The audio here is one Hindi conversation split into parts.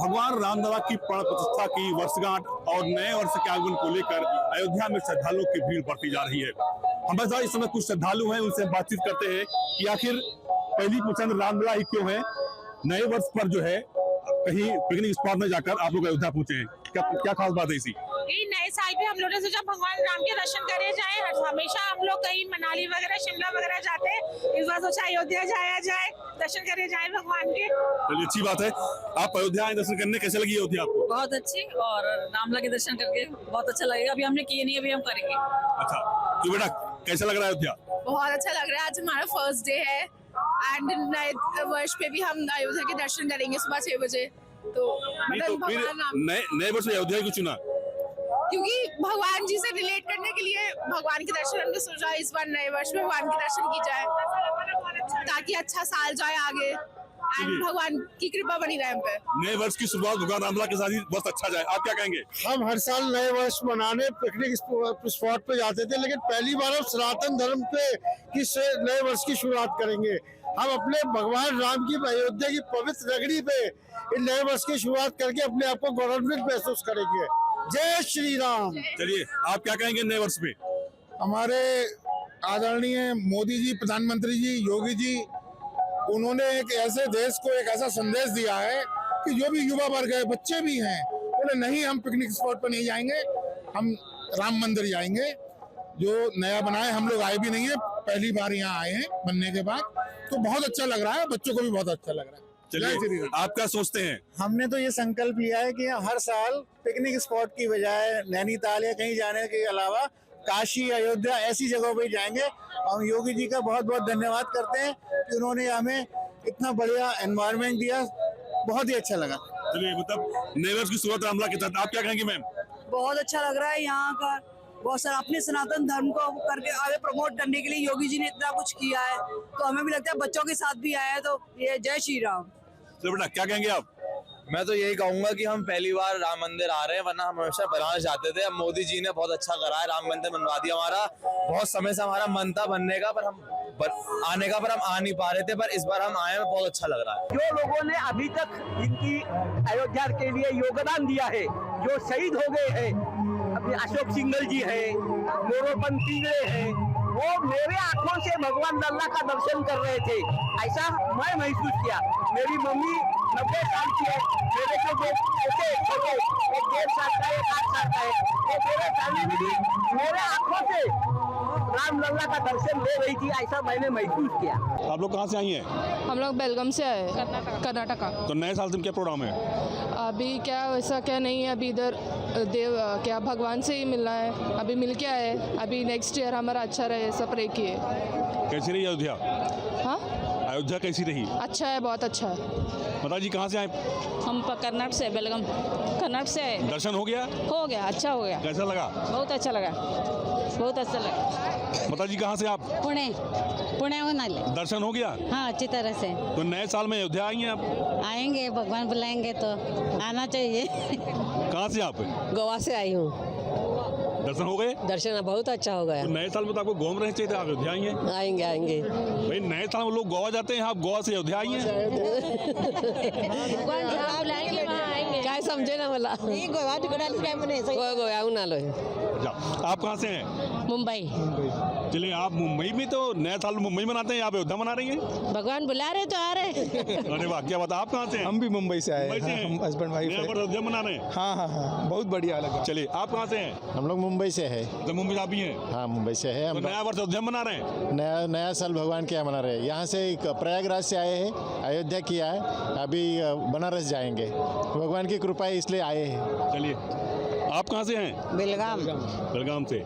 भगवान रामलला की प्राण प्रतिष्ठा की वर्षगांठ और नए वर्ष के आगमन को लेकर अयोध्या में श्रद्धालुओं की भीड़ बढ़ती जा रही है। हमारे साथ इस समय कुछ श्रद्धालु हैं, उनसे बातचीत करते हैं कि आखिर पहली पसंद रामलला ही क्यों है। नए वर्ष पर जो है कहीं पिकनिक स्पॉट में जाकर आप लोग अयोध्या पहुंचे हैं, क्या खास बात है इसी? नए साल पे हम लोगों ने सोचा भगवान राम के दर्शन करे जाए। हमेशा हम लोग कहीं मनाली वगैरह शिमला वगैरह जाते हैं, इस बार सोचा अयोध्या जाया जाए, दर्शन करे जाए भगवान के। चलिए अच्छी बात है। आप अयोध्या आए दर्शन करने, कैसे लगी अयोध्या आपको? बहुत अच्छी, और रामलला के दर्शन करके बहुत अच्छा लगेगा। अभी हमने किए नहीं, अभी हम करेंगे। अच्छा तो बेटा कैसा लग रहा है अयोध्या? बहुत अच्छा लग रहा है। आज हमारा फर्स्ट डे है एंड नए वर्ष पे भी हम अयोध्या के दर्शन करेंगे सुबह 6 बजे। तो नए वर्ष में अयोध्या क्यों चुना? क्योंकि भगवान जी से रिलेट करने के लिए भगवान के दर्शन हमने सोचा इस बार नए वर्ष में भगवान के दर्शन की जाए ताकि अच्छा साल जाए आगे एंड भगवान की कृपा बनी रहे हम पे। नए वर्ष की शुरुआत भगवान रामलला के साथ ही बस अच्छा जाए, आप क्या कहेंगे? हम हर साल नए वर्ष मनाने पिकनिक स्पॉट पे जाते थे, लेकिन पहली बार हम सनातन धर्म पे नए वर्ष की शुरुआत करेंगे। हम अपने भगवान राम की अयोध्या की पवित्र नगरी पे इन नए वर्ष की शुरुआत करके अपने आप को गौरवान्वित महसूस करेंगे। जय श्री राम। चलिए आप क्या कहेंगे नए वर्ष पे? हमारे आदरणीय मोदी जी, प्रधानमंत्री जी, योगी जी, उन्होंने एक ऐसे देश को एक ऐसा संदेश दिया है कि जो भी युवा वर्ग है, बच्चे भी हैं, बोले नहीं हम पिकनिक स्पॉट पर नहीं जाएंगे, हम राम मंदिर जाएंगे जो नया बना है। हम लोग आए भी नहीं है, पहली बार यहाँ आए हैं बनने के बाद, तो बहुत अच्छा लग रहा है, बच्चों को भी बहुत अच्छा लग रहा है। चलिए आप क्या सोचते हैं? हमने तो ये संकल्प लिया है कि हर साल पिकनिक स्पॉट की बजाय नैनीताल या कहीं जाने के अलावा काशी, अयोध्या ऐसी जगहों पे जाएंगे। हम योगी जी का बहुत बहुत धन्यवाद करते हैं कि उन्होंने हमें इतना बढ़िया एनवायरनमेंट दिया, बहुत ही अच्छा लगा। चलिए मतलब नए वर्ष की शुरुआत रामलला के साथ, आप क्या कहेंगे मैम? बहुत अच्छा लग रहा है यहाँ का, बहुत सारा अपने सनातन धर्म को करके आगे प्रमोट करने के लिए योगी जी ने इतना कुछ किया है, तो हमें भी लगता है बच्चों के साथ भी आया है, तो ये जय श्री राम। चलो बेटा क्या कहेंगे आप? मैं तो यही कहूंगा कि हम पहली बार राम मंदिर आ रहे हैं, वरना हम हमेशा बनारस जाते थे। अब मोदी जी ने बहुत अच्छा करा है, राम मंदिर बनवा दिया। हमारा बहुत समय से हमारा मन था बनने का, पर हम आने का, पर हम आ नहीं पा रहे थे, पर इस बार हम आए हैं, बहुत अच्छा लग रहा है। जो लोगों ने अभी तक इनकी अयोध्या के लिए योगदान दिया है, जो शहीद हो गए हैं, अपने अशोक सिंघल जी है, मोरोपन पिंगले है, वो मेरे आंखों से भगवान लल्ला का दर्शन कर रहे थे, ऐसा मैं महसूस किया। मेरी मम्मी 90 साल की है, मेरे जो दो छोटे छोटे, एक 1.5 साल का, एक 8 साल का है, वो मेरे फैमिली भी मेरे आंखों से राम लल्ला का दर्शन ले रही थी, ऐसा मैंने महसूस किया। आप लोग कहाँ से आई हैं? हम लोग बेलगाम से आए, कर्नाटका। तो नए साल से क्या प्रोग्राम है? अभी क्या वैसा क्या नहीं है, अभी इधर क्या भगवान से ही मिलना है, अभी मिल के आए। अभी नेक्स्ट ईयर हमारा अच्छा रहे, सब प्रे किए। कैसी रही अयोध्या? हाँ अयोध्या कैसी रही? अच्छा है, बहुत अच्छा है। माता जी कहाँ से आए? हम कर्नाटक से, बेलगाम कर्नाटक से आए। दर्शन हो गया? हो गया, अच्छा हो गया। कैसा लगा? बहुत अच्छा लगा, बहुत अच्छा लगा। माता जी कहाँ से आप? पुणे होना ले। दर्शन हो गया? हाँ, अच्छी तरह से। तो नए साल में अयोध्या आई हैं आप? आएंगे, भगवान बुलाएंगे तो आना चाहिए। कहाँ से आप? गोवा से आई हूँ। दर्शन हो गए? दर्शन बहुत अच्छा हो गया। तो नए साल में तो आपको घूम रहे चाहिए, आप अयोध्या आई हैं? आएंगे आएंगे। भाई नए साल में लोग गोवा जाते हैं, आप गोवा से अयोध्या आई हैं? क्या समझे ना बोला, गोवा ना लो। आप कहाँ से हैं? मुंबई। चलिए आप मुंबई में, तो नया साल मुंबई मनाते हैं, आप अयोध्या मना रही हैं? भगवान बुला रहे तो आ रहे। अरे वाह, क्या बात। आप कहाँ से हैं? हम भी मुंबई से आए हैं, हम हस्बैंड वाइफ यहाँ पर अयोध्या मना रहे हैं? हाँ हाँ हाँ, बहुत बढ़िया लगा। चलिए आप कहाँ से हैं? हम लोग मुंबई से है। तो मुंबई आप भी हैं? हाँ, मुंबई से है। तो हम नया वर्ष अयोध्या मना रहे हैं? नया साल भगवान क्या मना रहे हैं। यहाँ से प्रयागराज से आए हैं, अयोध्या किया है, अभी बनारस जाएंगे। भगवान की कृपा है इसलिए आए हैं। चलिए आप कहाँ से हैं? बेलगाम। बेलगाम से।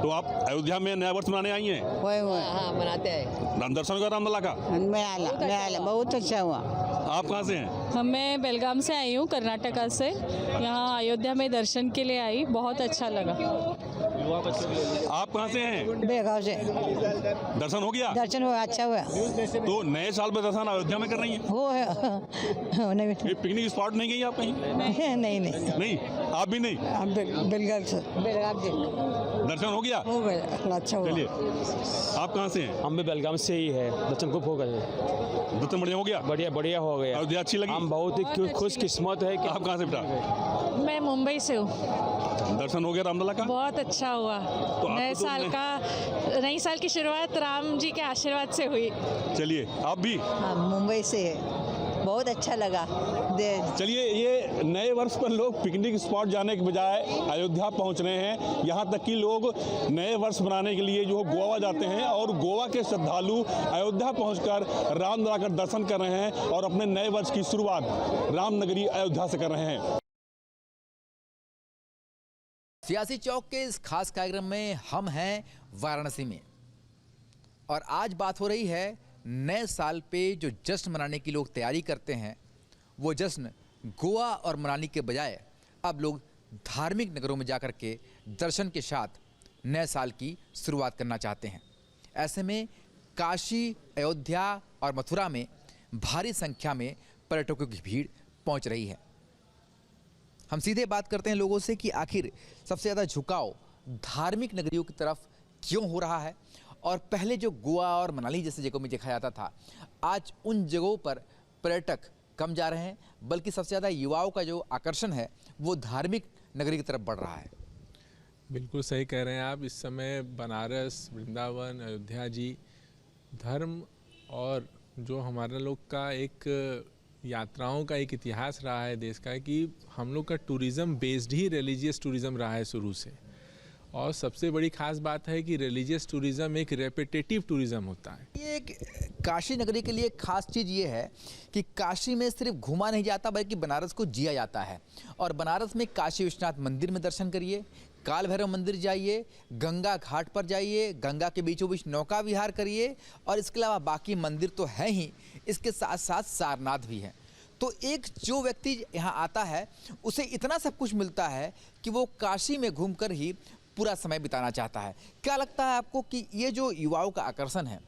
तो आप अयोध्या में नया वर्ष मनाने आई हैं? हाँ, मनाते हैं। राम दर्शन हुआ रामलला का? बहुत अच्छा हुआ। आप कहाँ से हैं? मैं बेलगाम से आई हूँ, कर्नाटका से। यहाँ अयोध्या में दर्शन के लिए आई, बहुत अच्छा लगा। आप कहाँ से हैं? बेगांव से। दर्शन हो गया? दर्शन हुआ, अच्छा हुआ। तो नए साल में दर्शन अयोध्या में कर रही हैं? वो है नहीं ये पिकनिक स्पॉट नहीं गई आप कहीं? नहीं नहीं नहीं, आप भी नहीं? बेलगाम से। बेलगाम से दर्शन हो गया? हो गया, अच्छा हुआ। चलिए, आप कहाँ से हैं? हम भी बेलगाम से ही है। दर्शन खूब हो गए, दर्शन बढ़िया हो गया? बढ़िया बढ़िया हो गया। अयोध्या अच्छी लगी? हम बहुत ही खुश किस्मत है कि आप कहाँ से बेटा? मैं मुंबई से हूँ। दर्शन हो गया रामलला का? बहुत अच्छा हुआ। नए साल की शुरुआत राम जी के आशीर्वाद से हुई। चलिए, आप भी? हाँ, मुंबई से है, बहुत अच्छा लगा। चलिए, ये नए वर्ष पर लोग पिकनिक स्पॉट जाने के बजाय अयोध्या पहुंच रहे हैं। यहाँ तक कि लोग नए वर्ष मनाने के लिए जो गोवा जाते हैं और गोवा के श्रद्धालु अयोध्या पहुंचकर रामलला का दर्शन कर रहे हैं और अपने नए वर्ष की शुरुआत रामनगरी अयोध्या से कर रहे हैं। सियासी चौक के इस खास कार्यक्रम में हम हैं वाराणसी में और आज बात हो रही है नए साल पे जो जश्न मनाने की लोग तैयारी करते हैं, वो जश्न गोवा और मनाली के बजाय अब लोग धार्मिक नगरों में जाकर के दर्शन के साथ नए साल की शुरुआत करना चाहते हैं। ऐसे में काशी, अयोध्या और मथुरा में भारी संख्या में पर्यटकों की भीड़ पहुंच रही है। हम सीधे बात करते हैं लोगों से कि आखिर सबसे ज़्यादा झुकाव धार्मिक नगरियों की तरफ क्यों हो रहा है और पहले जो गोवा और मनाली जैसे जगहों में देखा जाता था, आज उन जगहों पर पर्यटक कम जा रहे हैं, बल्कि सबसे ज़्यादा युवाओं का जो आकर्षण है वो धार्मिक नगरी की तरफ बढ़ रहा है। बिल्कुल सही कह रहे हैं आप। इस समय बनारस, वृंदावन, अयोध्या जी धर्म और जो हमारा लोग का एक यात्राओं का एक इतिहास रहा है देश का, कि हम लोग का टूरिज़्म बेस्ड ही रिलीजियस टूरिज़्म रहा है शुरू से। और सबसे बड़ी खास बात है कि रिलीजियस टूरिज़्म एक रेपिटेटिव टूरिज़्म होता है। ये काशी नगरी के लिए खास चीज़ ये है कि काशी में सिर्फ घूमा नहीं जाता बल्कि बनारस को जिया जाता है। और बनारस में काशी विश्वनाथ मंदिर में दर्शन करिए, काल भैरव मंदिर जाइए, गंगा घाट पर जाइए, गंगा के बीचों बीच नौका विहार करिए और इसके अलावा बाकी मंदिर तो है ही, इसके साथ साथ सारनाथ भी है। तो एक जो व्यक्ति यहाँ आता है उसे इतना सब कुछ मिलता है कि वो काशी में घूमकर ही पूरा समय बिताना चाहता है। क्या लगता है आपको कि ये जो युवाओं का आकर्षण है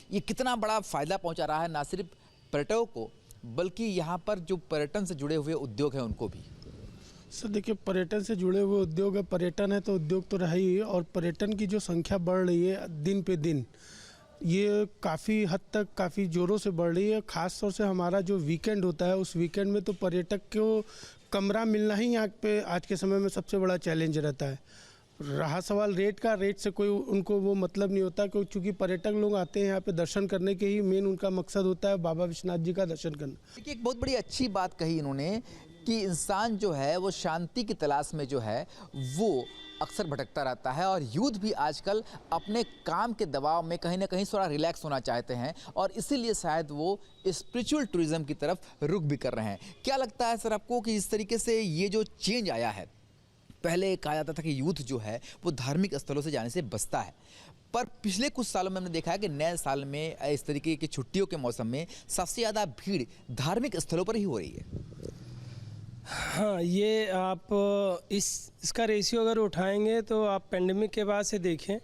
ये कितना बड़ा फ़ायदा पहुँचा रहा है ना सिर्फ पर्यटकों को बल्कि यहाँ पर जो पर्यटन से जुड़े हुए उद्योग हैं उनको भी? सर देखिए, पर्यटन से जुड़े हुए उद्योग है, पर्यटन है तो उद्योग तो रहा ही, और पर्यटन की जो संख्या बढ़ रही है दिन पे दिन, ये काफ़ी हद तक काफ़ी ज़ोरों से बढ़ रही है। ख़ास तौर से हमारा जो वीकेंड होता है उस वीकेंड में तो पर्यटक को कमरा मिलना ही यहाँ पे आज के समय में सबसे बड़ा चैलेंज रहता है। रहा सवाल रेट का, रेट से कोई उनको वो मतलब नहीं होता, क्योंकि पर्यटक लोग आते हैं यहाँ पे दर्शन करने के ही मेन उनका मकसद होता है बाबा विश्वनाथ जी का दर्शन करना। देखिए, एक बहुत बड़ी अच्छी बात कही इन्होंने कि इंसान जो है वो शांति की तलाश में जो है वो अक्सर भटकता रहता है और यूथ भी आजकल अपने काम के दबाव में कहीं ना कहीं थोड़ा रिलैक्स होना चाहते हैं और इसीलिए शायद वो स्पिरिचुअल टूरिज्म की तरफ रुख भी कर रहे हैं। क्या लगता है सर आपको कि इस तरीके से ये जो चेंज आया है, पहले कहा जाता था कि यूथ जो है वो धार्मिक स्थलों से जाने से बचता है, पर पिछले कुछ सालों में हमने देखा है कि नए साल में इस तरीके की छुट्टियों के मौसम में सबसे ज़्यादा भीड़ धार्मिक स्थलों पर ही हो रही है। हाँ, ये आप इसका रेशियो अगर उठाएंगे तो आप पेंडेमिक के बाद से देखें,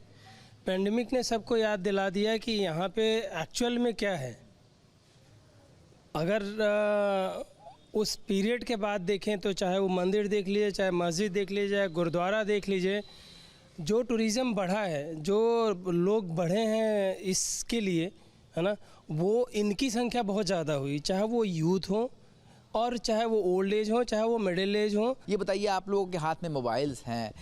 पेंडेमिक ने सबको याद दिला दिया कि यहाँ पे एक्चुअल में क्या है। अगर उस पीरियड के बाद देखें तो चाहे वो मंदिर देख लीजिए, चाहे मस्जिद देख लीजिए, चाहे गुरुद्वारा देख लीजिए, जो टूरिज़्म बढ़ा है, जो लोग बढ़े हैं इसके लिए, है ना, वो इनकी संख्या बहुत ज़्यादा हुई, चाहे वो यूथ हो और चाहे वो ओल्ड एज हो, चाहे वो मिडिल एज हो। ये बताइए, आप लोगों के हाथ में मोबाइल्स हैं,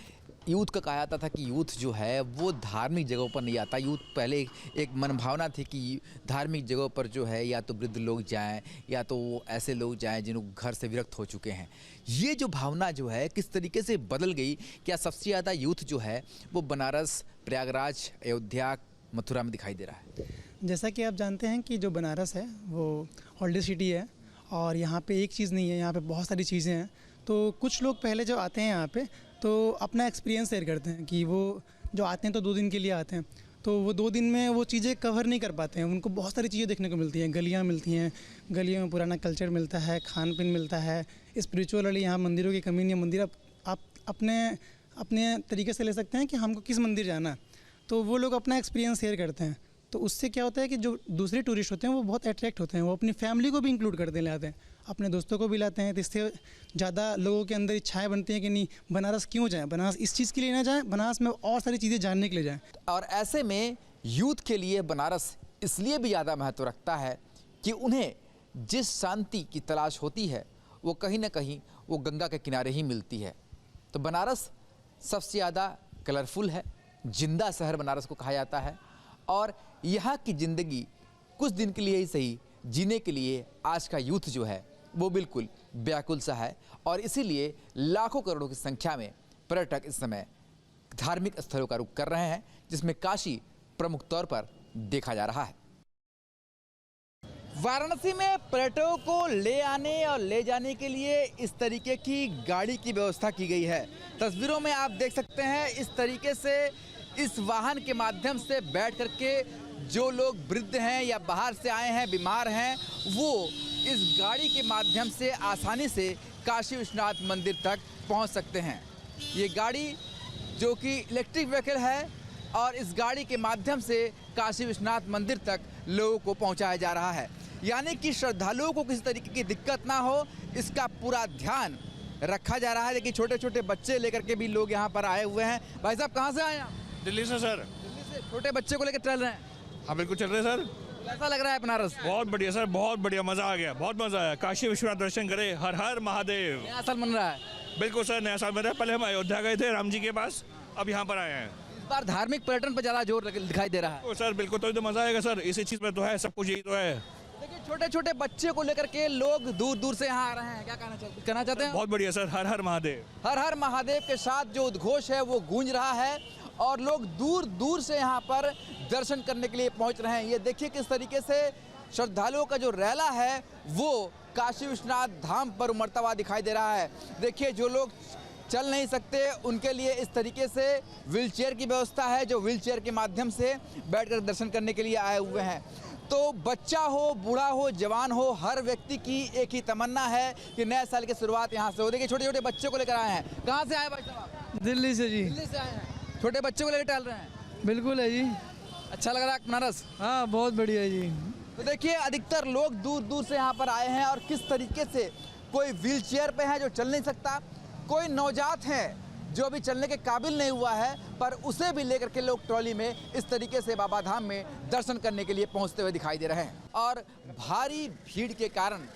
यूथ का कहा जाता था कि यूथ जो है वो धार्मिक जगहों पर नहीं आता। यूथ पहले एक मनभावना थी कि धार्मिक जगहों पर जो है या तो वृद्ध लोग जाएं या तो वो ऐसे लोग जाएं जिन्होंने घर से विरक्त हो चुके हैं। ये जो भावना जो है किस तरीके से बदल गई? क्या सबसे ज़्यादा यूथ जो है वो बनारस, प्रयागराज, अयोध्या, मथुरा में दिखाई दे रहा है? जैसा कि आप जानते हैं कि जो बनारस है वो हॉलिडे सिटी है और यहाँ पे एक चीज़ नहीं है, यहाँ पे बहुत सारी चीज़ें हैं। तो कुछ लोग पहले जब आते हैं यहाँ पे तो अपना एक्सपीरियंस शेयर करते हैं कि वो जो आते हैं तो 2 दिन के लिए आते हैं, तो वो 2 दिन में वो चीज़ें कवर नहीं कर पाते हैं। उनको बहुत सारी चीज़ें देखने को मिलती हैं, गलियाँ मिलती हैं, गलियों में पुराना कल्चर मिलता है, खान पीन मिलता है, स्पिरिचुअली यहाँ मंदिरों की कमी नहीं है। मंदिर आप अपने अपने तरीके से ले सकते हैं कि हमको किस मंदिर जाना है, तो वो लोग अपना एक्सपीरियंस शेयर करते हैं। तो उससे क्या होता है कि जो दूसरे टूरिस्ट होते हैं वो बहुत अट्रैक्ट होते हैं, वो अपनी फैमिली को भी इंक्लूड करते लाते हैं, अपने दोस्तों को भी लाते हैं। तो इससे ज़्यादा लोगों के अंदर इच्छाएं बनती हैं कि नहीं बनारस क्यों जाएं, बनारस इस चीज़ के लिए ना जाएं, बनारस में और सारी चीज़ें जानने के लिए जाएं। और ऐसे में यूथ के लिए बनारस इसलिए भी ज़्यादा महत्व रखता है कि उन्हें जिस शांति की तलाश होती है वो कहीं ना कहीं वो गंगा के किनारे ही मिलती है। तो बनारस सबसे ज़्यादा कलरफुल है, जिंदा शहर बनारस को कहा जाता है। और यहाँ की ज़िंदगी कुछ दिन के लिए ही सही जीने के लिए आज का यूथ जो है वो बिल्कुल व्याकुल सा है। और इसीलिए लाखों करोड़ों की संख्या में पर्यटक इस समय धार्मिक स्थलों का रुख कर रहे हैं, जिसमें काशी प्रमुख तौर पर देखा जा रहा है। वाराणसी में पर्यटकों को ले आने और ले जाने के लिए इस तरीके की गाड़ी की व्यवस्था की गई है। तस्वीरों में आप देख सकते हैं इस तरीके से इस वाहन के माध्यम से बैठ करके जो लोग वृद्ध हैं या बाहर से आए हैं, बीमार हैं, वो इस गाड़ी के माध्यम से आसानी से काशी विश्वनाथ मंदिर तक पहुंच सकते हैं। ये गाड़ी जो कि इलेक्ट्रिक व्हीकल है और इस गाड़ी के माध्यम से काशी विश्वनाथ मंदिर तक लोगों को पहुंचाया जा रहा है। यानी कि श्रद्धालुओं को किसी तरीके की दिक्कत ना हो, इसका पूरा ध्यान रखा जा रहा है। देखिए छोटे छोटे बच्चे लेकर के भी लोग यहाँ पर आए हुए हैं। भाई साहब कहाँ से आए हैं? दिल्ली से सर। दिल्ली से। छोटे बच्चे को लेकर चल रहे हैं? हाँ बिल्कुल चल रहे हैं सर। कैसा लग रहा है बनारस? बहुत बढ़िया सर, बहुत बढ़िया, मज़ा आ गया, बहुत मज़ा आया। काशी विश्वनाथ दर्शन करे, हर हर महादेव। नया साल मन रहा है? बिल्कुल सर, नया साल बन रहा है। पहले हम अयोध्या गए थे राम जी के पास, अब यहाँ पर आए हैं। इस बार धार्मिक पर्यटन पर ज़्यादा जोर दिखाई दे रहा है। तो सर बिल्कुल, तो मज़ा आएगा सर, इसी चीज़ में तो है, सब कुछ यही तो है। देखिए छोटे छोटे बच्चे को लेकर के लोग दूर दूर से यहाँ आ रहे हैं, क्या कहना चाहते हैं? बहुत बढ़िया सर, हर हर महादेव। हर हर महादेव के साथ जो उद्घोष है वो गूंज रहा है और लोग दूर दूर से यहाँ पर दर्शन करने के लिए पहुँच रहे हैं। ये देखिए किस तरीके से श्रद्धालुओं का जो रैला है वो काशी विश्वनाथ धाम पर उमड़ता हुआ दिखाई दे रहा है। देखिए जो लोग चल नहीं सकते उनके लिए इस तरीके से व्हीलचेयर की व्यवस्था है, जो व्हीलचेयर के माध्यम से बैठकर दर्शन करने के लिए आए हुए हैं। तो बच्चा हो, बूढ़ा हो, जवान हो, हर व्यक्ति की एक ही तमन्ना है कि नए साल की शुरुआत यहाँ से हो। देखिए छोटे छोटे बच्चों को लेकर आए हैं। कहाँ से आए भाई साहब? दिल्ली से जी। दिल्ली से आए हैं। छोटे बच्चों को लेकर टहल रहे हैं? बिल्कुल है जी। अच्छा लग रहा है बनारस? हाँ बहुत बढ़िया है जी। तो देखिए अधिकतर लोग दूर दूर से यहाँ पर आए हैं और किस तरीके से कोई व्हील चेयर पे है जो चल नहीं सकता, कोई नवजात है जो अभी चलने के काबिल नहीं हुआ है, पर उसे भी लेकर के लोग ट्रॉली में इस तरीके से बाबा धाम में दर्शन करने के लिए पहुँचते हुए दिखाई दे रहे हैं। और भारी भीड़ के कारण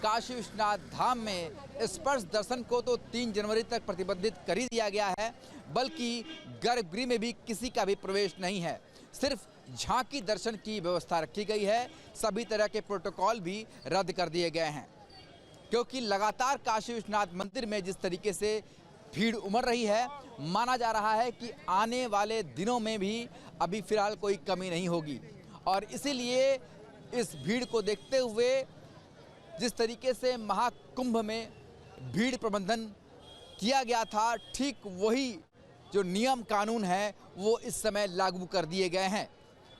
काशी विश्वनाथ धाम में स्पर्श दर्शन को तो 3 जनवरी तक प्रतिबंधित कर ही दिया गया है, बल्कि गर्भगृह में भी किसी का भी प्रवेश नहीं है। सिर्फ झांकी दर्शन की व्यवस्था रखी गई है। सभी तरह के प्रोटोकॉल भी रद्द कर दिए गए हैं, क्योंकि लगातार काशी विश्वनाथ मंदिर में जिस तरीके से भीड़ उमड़ रही है, माना जा रहा है कि आने वाले दिनों में भी अभी फिलहाल कोई कमी नहीं होगी। और इसीलिए इस भीड़ को देखते हुए जिस तरीके से महाकुंभ में भीड़ प्रबंधन किया गया था, ठीक वही जो नियम कानून है वो इस समय लागू कर दिए गए हैं।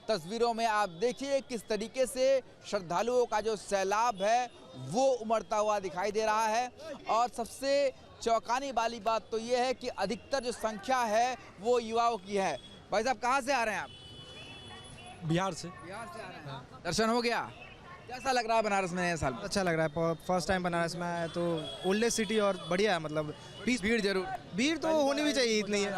तस्वीरों में आप देखिए किस तरीके से श्रद्धालुओं का जो सैलाब है वो उमड़ता हुआ दिखाई दे रहा है। और सबसे चौंकाने वाली बात तो ये है कि अधिकतर जो संख्या है वो युवाओं की है। भाई साहब कहाँ से आ रहे हैं आप? बिहार से। बिहार से आ रहे हैं। दर्शन हो गया? कैसा लग रहा है बनारस में नए साल? अच्छा लग रहा है, फर्स्ट टाइम बनारस में आया तो ओल्डेस्ट सिटी और बढ़िया है, मतलब भीड़ जरूर, भीड़ तो होनी भी चाहिए इतनी है।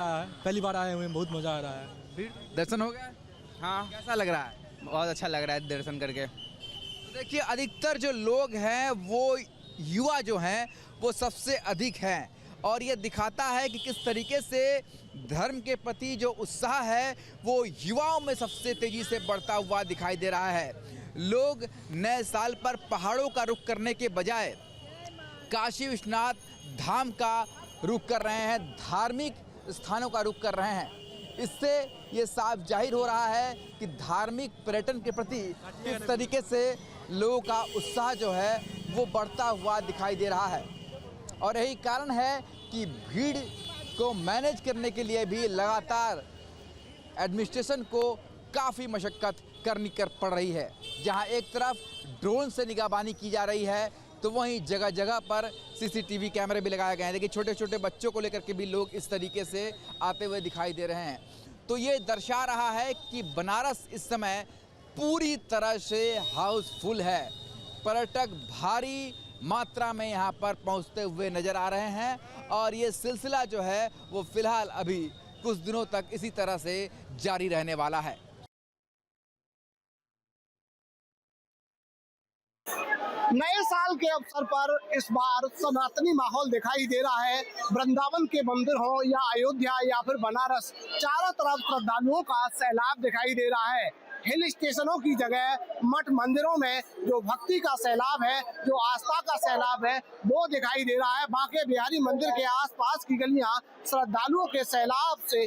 पहली बार आए हुए, बहुत मज़ा आ रहा है। भीड़ दर्शन हो गया? हाँ कैसा लग रहा है? बहुत अच्छा लग रहा है दर्शन करके। तो देखिए अधिकतर जो लोग हैं वो युवा जो हैं वो सबसे अधिक हैं, और ये दिखाता है कि किस तरीके से धर्म के प्रति जो उत्साह है वो युवाओं में सबसे तेज़ी से बढ़ता हुआ दिखाई दे रहा है। लोग नए साल पर पहाड़ों का रुख करने के बजाय काशी विश्वनाथ धाम का रुख कर रहे हैं, धार्मिक स्थानों का रुख कर रहे हैं। इससे ये साफ जाहिर हो रहा है कि धार्मिक पर्यटन के प्रति किस तरीके से लोगों का उत्साह जो है वो बढ़ता हुआ दिखाई दे रहा है। और यही कारण है कि भीड़ को मैनेज करने के लिए भी लगातार एडमिनिस्ट्रेशन को काफ़ी मशक्क़त करनी पड़ रही है। जहां एक तरफ ड्रोन से निगरानी की जा रही है तो वहीं जगह जगह पर CCTV कैमरे भी लगाए गए हैं। देखिए छोटे छोटे बच्चों को लेकर के भी लोग इस तरीके से आते हुए दिखाई दे रहे हैं। तो ये दर्शा रहा है कि बनारस इस समय पूरी तरह से हाउसफुल है। पर्यटक भारी मात्रा में यहाँ पर पहुँचते हुए नज़र आ रहे हैं और ये सिलसिला जो है वो फिलहाल अभी कुछ दिनों तक इसी तरह से जारी रहने वाला है। नए साल के अवसर पर इस बार सनातनी माहौल दिखाई दे रहा है। वृंदावन के मंदिर हो या अयोध्या या फिर बनारस, चारों तरफ श्रद्धालुओं का सैलाब दिखाई दे रहा है। हिल स्टेशनों की जगह मठ मंदिरों में जो भक्ति का सैलाब है, जो आस्था का सैलाब है, वो दिखाई दे रहा है। बांके बिहारी मंदिर के आसपास की गलियां श्रद्धालुओं के सैलाब से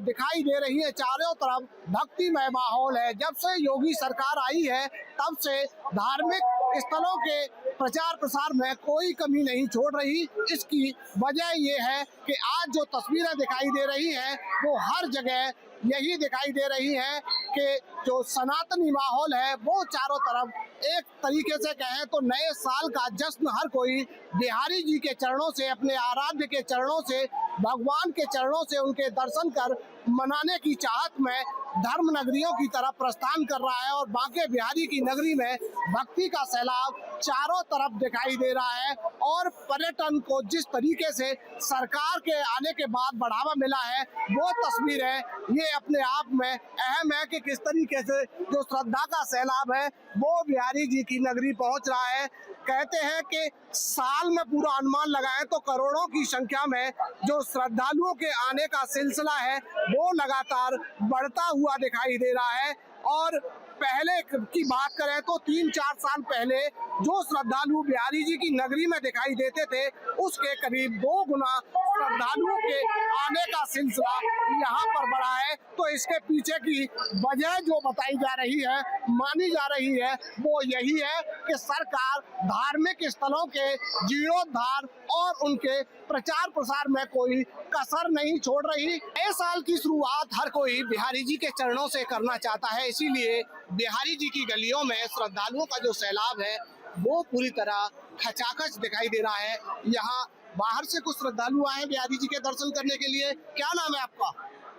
दिखाई दे रही है। चारों तरफ भक्तिमय माहौल है। जब से योगी सरकार आई है तब से धार्मिक स्थलों के प्रचार प्रसार में कोई कमी नहीं छोड़ रही। इसकी वजह ये है कि आज जो तस्वीरें दिखाई दे रही हैं वो हर जगह यही दिखाई दे रही है कि जो सनातनी माहौल है वो चारों तरफ एक तरीके से कहें तो नए साल का जश्न हर कोई बिहारी जी के चरणों से, अपने आराध्य के चरणों से, भगवान के चरणों से उनके दर्शन कर मनाने की चाहत में धर्म नगरियों की तरफ प्रस्थान कर रहा है। और बांके बिहारी की नगरी में भक्ति का सैलाब चारों तरफ दिखाई दे रहा है। और पर्यटन को जिस तरीके से सरकार के आने के बाद बढ़ावा मिला है वो तस्वीर है, ये अपने आप में अहम है कि किस तरीके से जो श्रद्धा का सैलाब है वो बिहारी जी की नगरी पहुंच रहा है। कहते हैं कि साल में पूरा अनुमान लगाएं तो करोड़ों की संख्या में जो श्रद्धालुओं के आने का सिलसिला है वो लगातार बढ़ता हुआ दिखाई दे रहा है। और पहले की बात करें तो 3-4 साल पहले जो श्रद्धालु बिहारी जी की नगरी में दिखाई देते थे उसके करीब 2 गुना श्रद्धालुओं के आने का सिलसिला यहाँ पर बढ़ा है। तो इसके पीछे की वजह जो बताई जा रही है, मानी जा रही है, वो यही है कि सरकार धार्मिक स्थलों के जीर्णोद्धार और उनके प्रचार प्रसार में कोई कसर नहीं छोड़ रही। नए साल की शुरुआत हर कोई बिहारी जी के चरणों से करना चाहता है, इसीलिए बिहारी जी की गलियों में श्रद्धालुओं का जो सैलाब है वो पूरी तरह खचाखच दिखाई दे रहा है। यहाँ बाहर से कुछ श्रद्धालु आए हैं बिहारी जी के दर्शन करने के लिए। क्या नाम है आपका?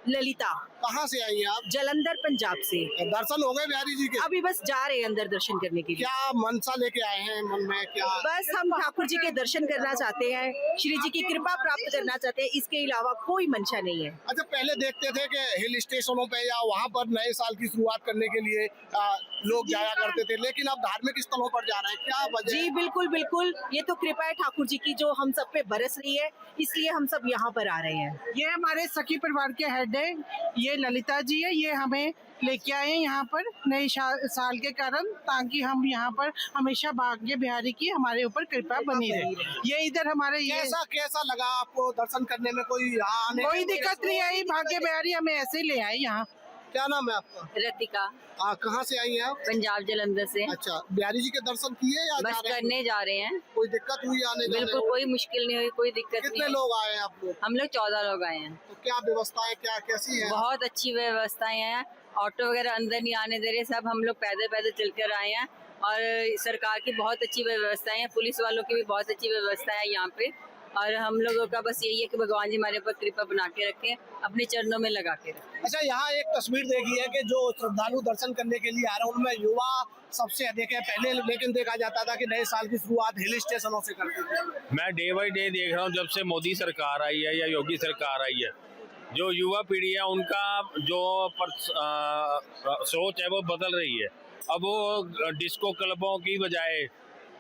ललिता। कहाँ से आई हैं आप? जलंधर पंजाब से। दर्शन हो गए बिहारी जी के? अभी बस जा रहे हैं अंदर दर्शन करने के लिए। क्या मनसा लेके आए हैं मन में? क्या बस हम ठाकुर जी के दर्शन करना चाहते हैं, श्री जी की कृपा प्राप्त करना चाहते हैं, इसके अलावा कोई मंशा नहीं है। अच्छा, पहले देखते थे कि हिल स्टेशनों पे या वहाँ पर नए साल की शुरुआत करने के लिए लोग जाया करते थे, लेकिन अब धार्मिक स्थलों पर जा रहे हैं, क्या वजह? जी बिल्कुल बिल्कुल, ये तो कृपा है ठाकुर जी की जो हम सब पे बरस रही है, इसलिए हम सब यहाँ पर आ रहे हैं। ये हमारे सखी परिवार के हेड है, ये ललिता जी है, ये हमें लेके आए हैं यहाँ पर नए साल के कारण, ताकि हम यहाँ पर हमेशा भाग्य बिहारी की हमारे ऊपर कृपा बनी रहे। ये इधर हमारे कैसा लगा आपको दर्शन करने में? कोई दिक्कत नहीं आई, भाग्य बिहारी हमें ऐसे ही ले आए यहाँ। क्या नाम है आपका? रतिका। कहाँ से आई हैं आप? पंजाब जलंधर से। अच्छा, बिहारी जी के दर्शन किए या बस करने जा रहे हैं? कोई दिक्कत हुई आने जाने? बिल्कुल कोई मुश्किल नहीं हुई, कोई दिक्कत नहीं। कितने लोग आए हैं आप लोग? हम लोग 14 लोग आए हैं। तो क्या व्यवस्थाएं कैसी है? बहुत अच्छी व्यवस्थाएं हैं, ऑटो वगैरह अंदर नहीं आने दे रहे, सब हम लोग पैदल पैदल चल कर आए हैं। और सरकार की बहुत अच्छी व्यवस्थाएं हैं, पुलिस वालों की भी बहुत अच्छी व्यवस्था है यहाँ पे। और हम लोगों का बस यही है कि भगवान जी हमारे ऊपर कृपा बना के रखें, अपने चरणों में लगा के रखें। अच्छा, यहाँ एक तस्वीर देखी है कि जो श्रद्धालु दर्शन करने के लिए आ रहे हैं उनमें युवा सबसे अधिक है। पहले लेकिन देखा जाता था कि नए साल की शुरुआत हिल स्टेशनों से करते थे। मैं डे बाई डे देख रहा हूँ, जब से मोदी सरकार आई है या योगी सरकार आई है, जो युवा पीढ़ी है उनका जो सोच है वो बदल रही है। अब वो डिस्को क्लबों की बजाय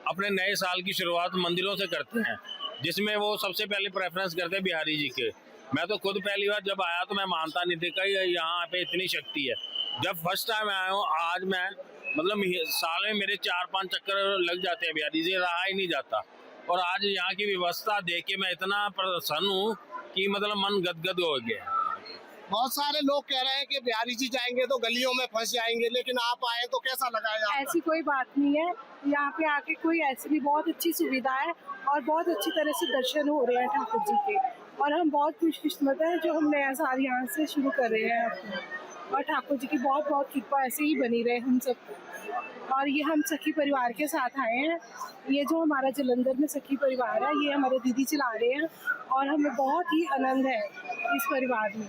अपने नए साल की शुरुआत मंदिरों से करते हैं, जिसमें वो सबसे पहले प्रेफरेंस करते हैं बिहारी जी के। मैं तो खुद पहली बार जब आया तो मैं मानता नहीं था कि यहाँ पे इतनी शक्ति है। जब फर्स्ट टाइम आया हूँ, आज मैं मतलब साल में मेरे 4-5 चक्कर लग जाते हैं बिहारी जी, रहा ही नहीं जाता। और आज यहाँ की व्यवस्था देख के मैं इतना प्रसन्न हूँ कि मतलब मन गदगद हो गया। बहुत सारे लोग कह रहे हैं कि बिहारी जी जाएंगे तो गलियों में फंस जाएंगे, लेकिन आप आए तो कैसा लगा? ऐसी कोई बात नहीं है, यहाँ पे आके कोई ऐसी भी बहुत अच्छी सुविधा है और बहुत अच्छी तरह से दर्शन हो रहे हैं ठाकुर जी के। और हम बहुत खुशकिस्मत हैं जो हम नया साल यहाँ से शुरू कर रहे हैं। और ठाकुर जी की बहुत बहुत कृपा ऐसे ही बनी रहे हम सब पर। और ये हम सखी परिवार के साथ आए हैं। ये जो हमारा जलंधर में सखी परिवार है, ये हमारे दीदी चला रहे हैं और हमें बहुत ही आनंद है इस परिवार में।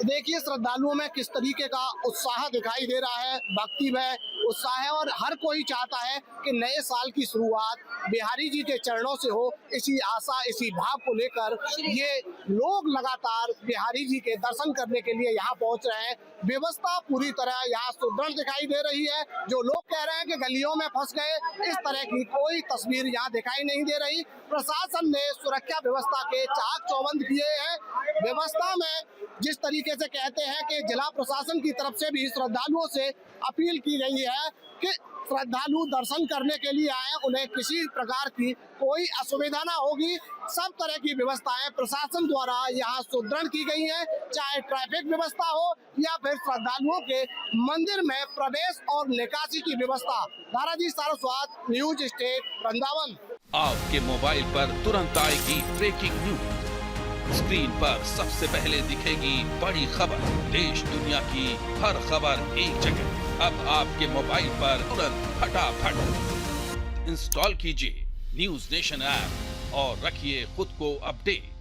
देखिए श्रद्धालुओं में किस तरीके का उत्साह दिखाई दे रहा है, भक्ति में उत्साह है और हर कोई चाहता है कि नए साल की शुरुआत बिहारी जी के चरणों से हो। इसी आशा, इसी भाव को लेकर ये लोग लगातार बिहारी जी के दर्शन करने के लिए यहाँ पहुँच रहे हैं। व्यवस्था पूरी तरह यहाँ सुदृढ़ दिखाई दे रही है। जो लोग कह रहे हैं कि गलियों में फंस गए, इस तरह की कोई तस्वीर यहाँ दिखाई नहीं दे रही। प्रशासन ने सुरक्षा व्यवस्था के चाक चौबंद किए हैं। व्यवस्था में जिस तरीके से कहते हैं कि जिला प्रशासन की तरफ से भी श्रद्धालुओं से अपील की गई है कि श्रद्धालु दर्शन करने के लिए आए, उन्हें किसी प्रकार की कोई असुविधा ना होगी। सब तरह की व्यवस्थाएं प्रशासन द्वारा यहाँ सुदृढ़ की गई हैं, चाहे ट्रैफिक व्यवस्था हो या फिर श्रद्धालुओं के मंदिर में प्रवेश और निकासी की व्यवस्था। दाराजी सारस्वत, न्यूज स्टेट, वृंदावन। आपके मोबाइल पर तुरंत आएगी ब्रेकिंग न्यूज। स्क्रीन पर सबसे पहले दिखेगी बड़ी खबर। देश दुनिया की हर खबर एक जगह। अब आपके मोबाइल पर तुरंत फटाफट इंस्टॉल कीजिए न्यूज नेशन ऐप और रखिए खुद को अपडेट।